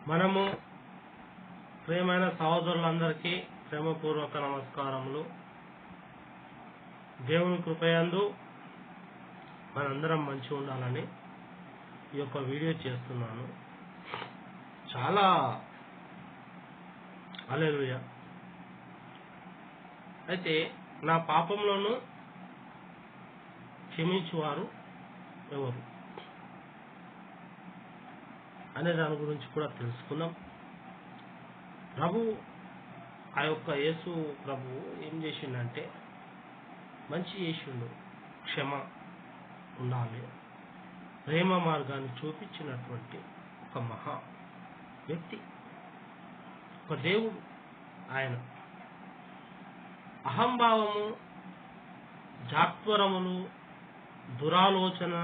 మనము ప్రియమైన సహోదరులందరికీ ప్రేమపూర్వక నమస్కారములు. దేవుని కృపయందు మనందరం మంచి ఉండాలని ఈ యొక్క వీడియో చేస్తున్నాను. చాలా హల్లెలూయా. అయితే నా పాపంలోను క్షమించువారు ఎవరు అనే దాని గురించి కూడా తెలుసుకుందాం. ఆ యొక్క యేసు ప్రభు ఏం చేసిండంటే మంచి చేసిండు, క్షమ ఉండాలి, ప్రేమ మార్గాన్ని చూపించినటువంటి ఒక మహా వ్యక్తి, ఒక దేవుడు. ఆయన అహంభావము, జాత్వరములు, దురాలోచన,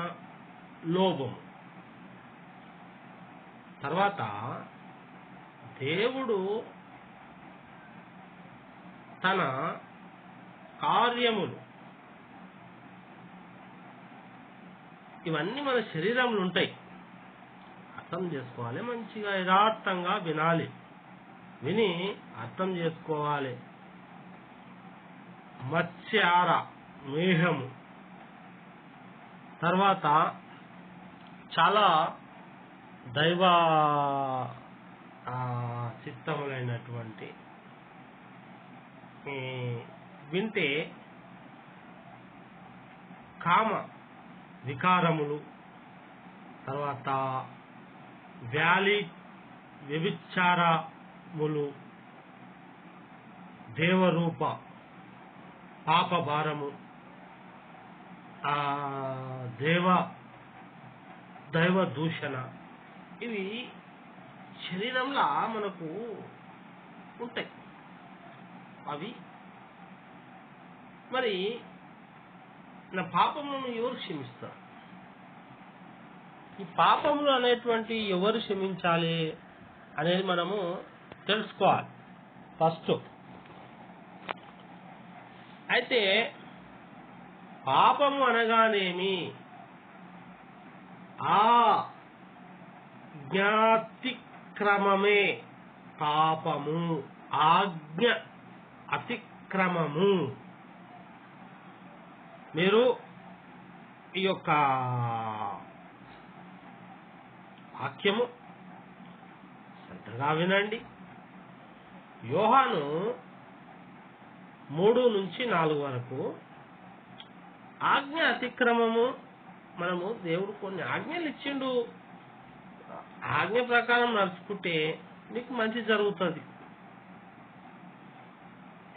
లోభము. తర్వాత దేవుడు తన కార్యములు ఇవన్నీ మన శరీరంలో ఉంటాయి. అర్థం చేసుకోవాలి, మంచిగా యథార్థంగా వినాలి, విని అర్థం చేసుకోవాలి. మత్స్యార, మేహము, తర్వాత చాలా దైవ చిత్తములైనటువంటి వింటే కామ వికారములు, తర్వాత వ్యభిచారములు, దేవరూప పాపభారము, దైవ దూషణ, ఇవి శరీరంలో మనకు ఉంటాయి. అవి మరి నా పాపములను ఎవరు క్షమిస్తారు? ఈ పాపములు అనేటువంటి ఎవరు క్షమించాలి అనేది మనము తెలుసుకోవాలి ఫస్ట్. అయితే పాపము అనగానేమి? ఆజ్ఞాతిక్రమమే పాపము. ఆజ్ఞ అతిక్రమము. మీరు ఈ యొక్క వాక్యము శ్రద్ధగా వినండి. యోహాను 3-4 వరకు ఆజ్ఞ అతిక్రమము. మనము దేవుడు కొన్ని ఆజ్ఞలు ఇచ్చిండు, ఆజ్ఞ ప్రకారం నడుచుకుంటే మీకు మంచి జరుగుతుంది.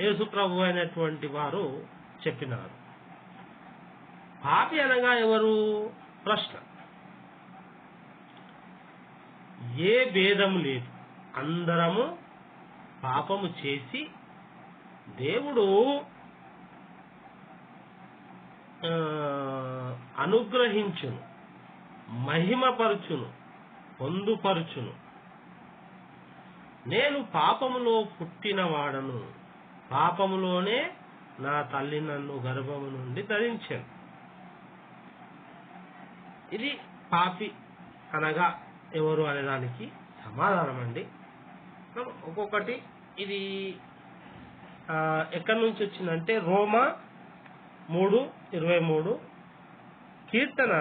యేసు ప్రభు అయినటువంటి వారు చెప్పినారు. పాపి అనగా ఎవరు? ప్రశ్న. ఏ భేదం లేదు, అందరము పాపము చేసి దేవుడు అనుగ్రహించును, మహిమపరచును, పొందుపరచును. నేను పాపములో పుట్టినవాడను, పాపములోనే నా తల్లి నన్ను గర్భము నుండి ధరించాను. ఇది పాపి అనగా ఎవరు అనేదానికి సమాధానం అండి. ఒక్కొక్కటి ఇది ఎక్కడి నుంచి వచ్చిందంటే రోమా 3:23, కీర్తన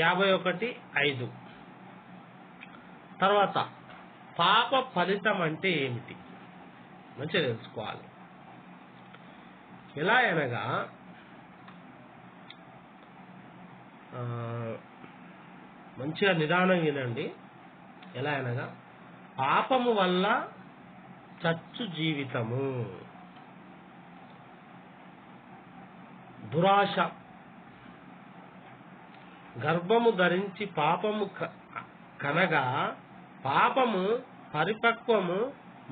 51:5. తర్వాత పాప ఫలితం అంటే ఏమిటి మంచిగా తెలుసుకోవాలి. ఎలా అనగా మంచిగా నిదానం వినండి. ఎలా అనగా పాపము వల్ల చచ్చు జీవితము, దురాశ, గర్భము ధరించి పాపము కనగా పాపము పరిపక్వము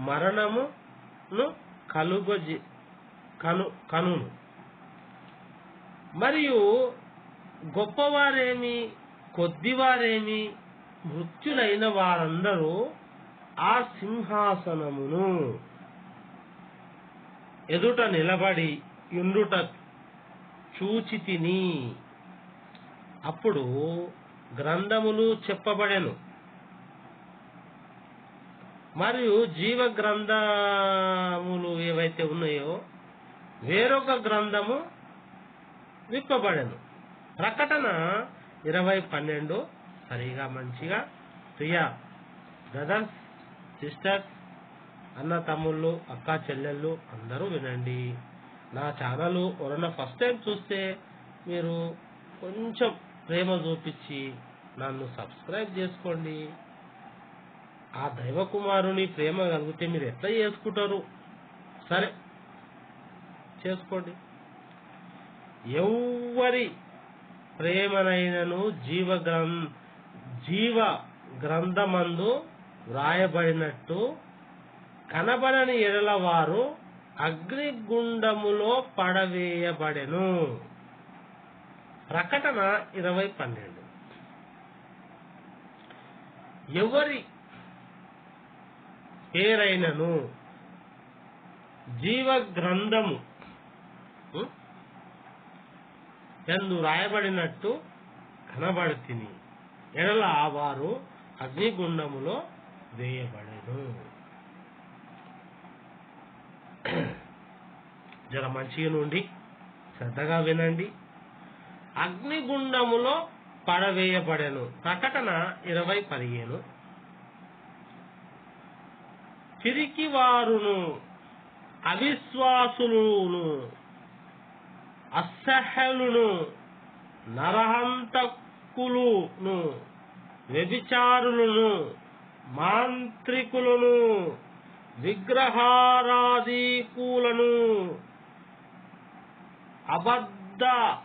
మరణమును కనును. మరియు గొప్పవారేమి కొద్దివారేమి మృత్యులైన వారందరూ ఆ సింహాసనమును ఎదుట నిలబడి యుండుట చూచితిని. అప్పుడు గ్రంథములు చెప్పబడెను, మరియు జీవ గ్రంథములు ఏవైతే ఉన్నాయో వేరొక గ్రంథము విప్పబడెను. ప్రకటన 20:12. సరిగా మంచిగా ప్రియ బ్రదర్స్, సిస్టర్స్, అన్న తమ్ముళ్ళు, అక్క చెల్లెళ్ళు అందరూ వినండి. నా ఛానల్ ఎవరన్నా ఫస్ట్ టైం చూస్తే మీరు కొంచెం ప్రేమ చూపించి నన్ను సబ్స్క్రైబ్ చేసుకోండి. ఆ దైవ కుమారుని ప్రేమ కలిగితే మీరు ఎట్లా చేసుకుంటారు? సరే చేసుకోండి. ఎవ్వరి ప్రేమనైనను జీవ గ్రంథమందు వ్రాయబడినట్టు కనబడని ఎడల వారు అగ్నిగుండములో పడవేయబడెను. ప్రకటన 20:12. ఎవరి పేరైనను జీవ గ్రంథము యందు రాయబడినట్టు కనబడితిని ఎడల వారు అగ్నిగుండములో వేయబడెను. జర మంచిగా నుండి శ్రద్ధగా వినండి. అగ్నిగుండములో పడవేయబడెను. ప్రకటన 20:15. పిరికివారును, అవిశ్వాసులను, అసహ్యులను, నరహంతకులను, వ్యభిచారులను, మాంత్రికులను, విగ్రహారాధికులను, అబద్ధకులందరును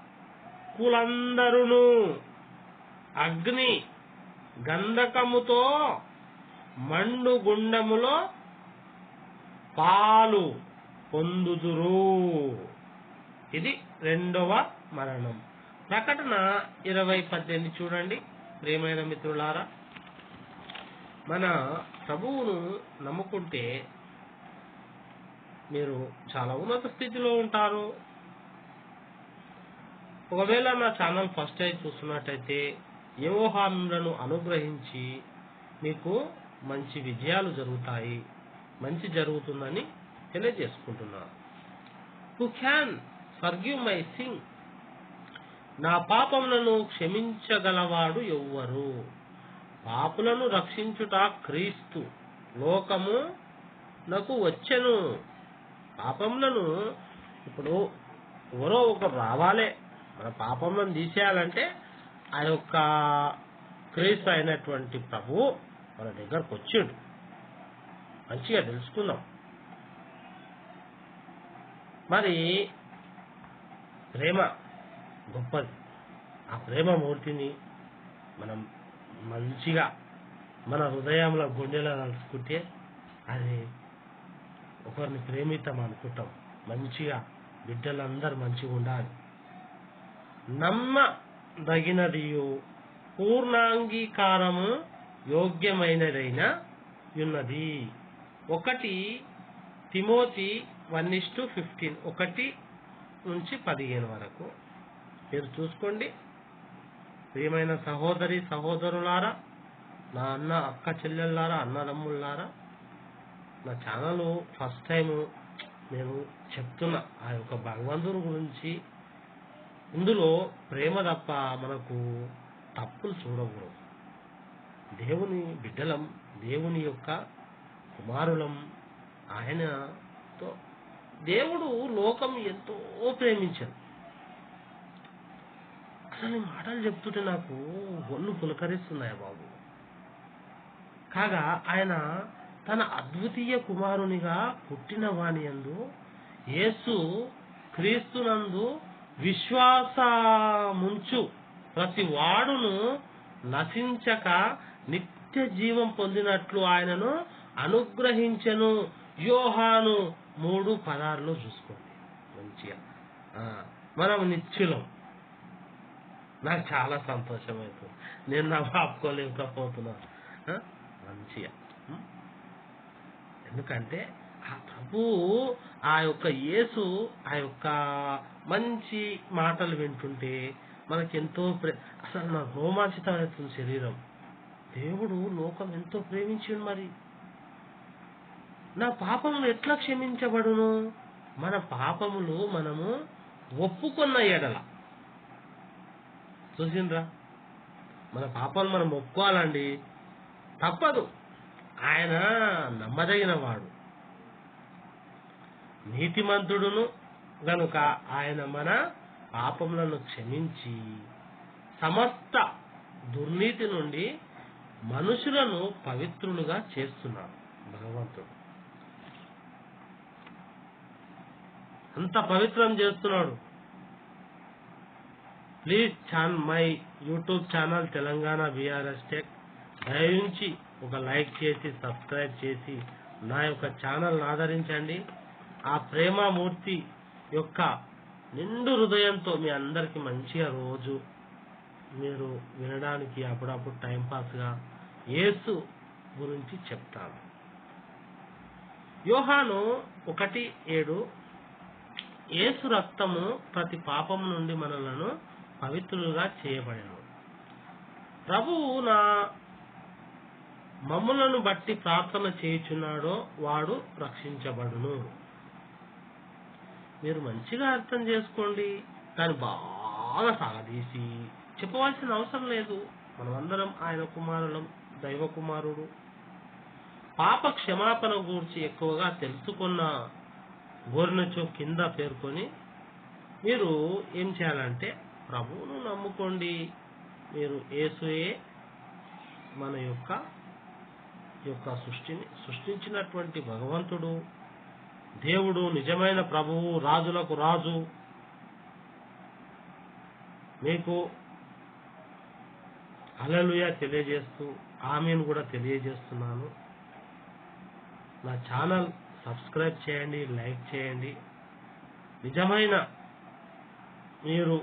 అగ్ని గంధకముతో మండు గుండములో పాలు పొందుదురు. ఇది రెండవ మరణం. ప్రకటన 20:18 చూడండి. ప్రియమైన మిత్రులారా, మన ప్రభువును నమ్ముకుంటే మీరు చాలా ఉన్నత స్థితిలో ఉంటారు. ఒకవేళ నా ఛానల్ ఫస్ట్ టైం చూస్తున్నట్టయితే యెహోవాను అనుగ్రహించి మీకు మంచి విజయాలు జరుగుతాయి, మంచి జరుగుతుందని తెలియజేసుకుంటున్నాను. Who can forgive my sin? నా పాపములను క్షమించగలవాడు ఎవ్వరు? పాపులను రక్షించుట క్రీస్తు లోకము నాకు వచ్చెను. పాపములను ఇప్పుడు ఎవరో ఒకరు రావాలే, మన పాపములను తీసేయాలంటే ఆ యొక్క క్రీస్తు అయినటువంటి ప్రభువు మన దగ్గరకు వచ్చిండు. మంచిగా తెలుసుకుందాం. మరి ప్రేమ గొప్పది. ఆ ప్రేమ మూర్తిని మనం మంచిగా మన హృదయంలో గుండెలో కలుసుకుంటే అది ఒకరిని ప్రేమితం అనుకుంటాం. మంచిగా బిడ్డలందరూ మంచిగా ఉండాలి. నమ్మదగినదియు పూర్ణాంగీకారము యోగ్యమైనదైన ఉన్నది. 1 తిమోతి 1:15, 1-15 వరకు మీరు చూసుకోండి. ప్రియమైన సహోదరి సహోదరులారా, నా అన్న అక్క చెల్లెళ్ళారా, అన్నదమ్ముళ్ళారా, నా ఛానల్ ఫస్ట్ టైం నేను చెప్తున్నా ఆ యొక్క భగవంతుని గురించి. ఇందులో ప్రేమ తప్ప మనకు తప్పులు చూడకూడదు. దేవుని బిడ్డలం, దేవుని యొక్క కుమారులం. ఆయనతో దేవుడు లోకం ఎంతో ప్రేమించాడు. అసలు మాటలు చెప్తుంటే నాకు ఒళ్ళు పులకరిస్తున్నాయా బాబు. కాగా ఆయన తన అద్వితీయ కుమారునిగా పుట్టిన వాని యందు యేసు క్రీస్తునందు విశ్వాసముంచు ప్రతి వాడును నశించక నిత్య జీవం పొందినట్లు ఆయనను అనుగ్రహించెను. యోహాను 3:16 చూసుకోండి. మంచిగా మనం నిత్యులం. నాకు చాలా సంతోషం అవుతుంది. నేను నా ఆపుకోలేకపోతున్నాను మంచిగా. ఎందుకంటే ఆ ప్రభు, ఆ యొక్క యేసు, ఆ యొక్క మంచి మాటలు వింటుంటే మనకెంతో అసలు నాకు రోమాంచితమవుతుంది శరీరం. దేవుడు లోకం ఎంతో ప్రేమించిండు. మరి నా పాపములు ఎట్లా క్షమించబడును? మన పాపములు మనము ఒప్పుకున్న ఎడల. చూసిండ్రా, మన పాపాలు మనం ఒప్పుకోవాలండి, తప్పదు. ఆయన నమ్మదగిన వాడు, నీతిమంతుడును గనుక ఆయన మన పాపములను క్షమించి సమస్త దుర్నీతి నుండి మనుషులను పవిత్రులుగా చేస్తున్నాడు భగవంతుడు. అంత పవిత్రం చేస్తున్నాడు. Please my YouTube channel Telangana BRS tech దయించి ఒక లైక్ చేసి సబ్స్క్రైబ్ చేసి నా యొక్క ఛానల్ ఆదరించండి. ఆ ప్రేమమూర్తి యొక్క నిండు హృదయంతో మీ అందరికీ మంచిగా రోజు మీరు వినడానికి అప్పుడప్పుడు టైంపాస్గా యేసు గురించి చెప్తాను. యోహాను 1:7 యేసు రక్తము ప్రతి పాపం నుండి మనలను పవిత్రులుగా చేయబడెను. ప్రభువు నా మమ్ములను బట్టి ప్రార్థన చేయుచున్నాడో వాడు రక్షించబడును. మీరు మంచిగా అర్థం చేసుకోండి, దాన్ని బాగా సాగదీసి చెప్పవలసిన అవసరం లేదు. మనమందరం ఆయన కుమారులం, దైవ కుమారుడు. పాప క్షమాపణ గురించి ఎక్కువగా తెలుసుకున్న గోరినచో కింద పేర్కొని మీరు ఏం చేయాలంటే ప్రభువును నమ్ముకోండి. మీరు యేసుయే మన యొక్క సృష్టిని సృష్టించినటువంటి భగవంతుడు, దేవుడు, నిజమైన ప్రభువు, రాజులకు రాజు. మీకు హల్లెలూయా తెలియజేస్తూ ఆమేన్ కూడా తెలియజేస్తున్నాను. నా ఛానల్ సబ్స్క్రైబ్ చేయండి, లైక్ చేయండి. నిజమైన మీరు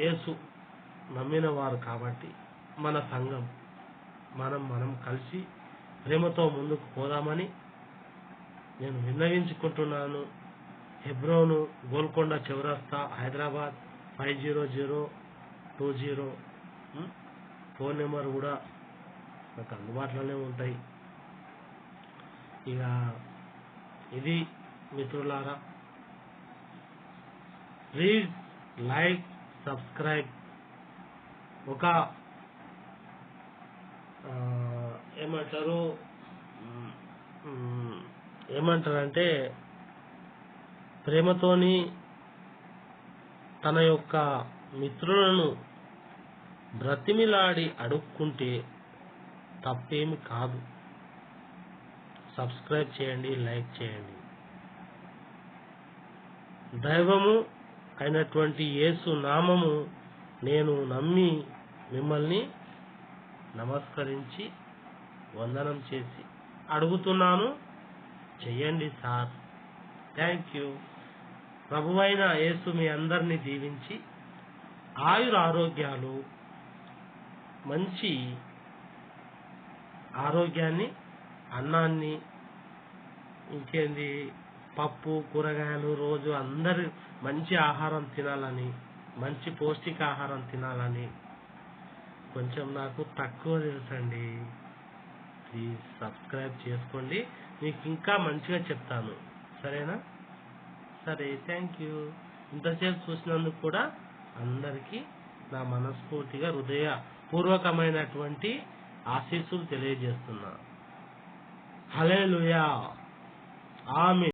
యేసు నమ్మిన వారు కాబట్టి మన సంఘం మనం కలిసి ప్రేమతో ముందుకు పోదామని నేను విన్నవించుకుంటున్నాను. హెబ్రోను, గోల్కొండ చౌరస్తా, హైదరాబాద్ 50020. ఫోన్ నెంబర్ కూడా నాకు అందుబాటులోనే ఉంటాయి. ఇక ఇది మిత్రులారా, ప్లీజ్ లైక్ సబ్స్క్రైబ్. ఒక ఏమంటారంటే ప్రేమతోని తన యొక్క మిత్రులను బ్రతిమిలాడి అడుక్కుంటే తప్పేమి కాదు. సబ్స్క్రైబ్ చేయండి, లైక్ చేయండి. దైవము అయినటువంటి యేసు నామము నేను నమ్మి మిమ్మల్ని నమస్కరించి వందనం చేసి అడుగుతున్నాను, చెయ్యండి సార్. Thank you. ప్రభువైన యేసు మీ అందరినీ దీవించి ఆరోగ్యాలు, మంచి ఆరోగ్యాన్ని, అన్నాన్ని, ఇంకేంది పప్పు కూరగాయలు రోజు అందరు మంచి ఆహారం తినాలని, మంచి పౌష్టికాహారం తినాలని. కొంచెం నాకు తక్కువ తెలుసండి, ప్లీజ్ సబ్స్క్రైబ్ చేసుకోండి. మీకు ఇంకా మంచిగా చెప్తాను, సరేనా? సరే, థ్యాంక్ యూ. ఇంతసేపు చూసినందుకు కూడా అందరికీ నా మనస్ఫూర్తిగా హృదయపూర్వకమైనటువంటి ఆశీస్సులు తెలియజేస్తున్నా. హల్లెలూయా, ఆమేన్.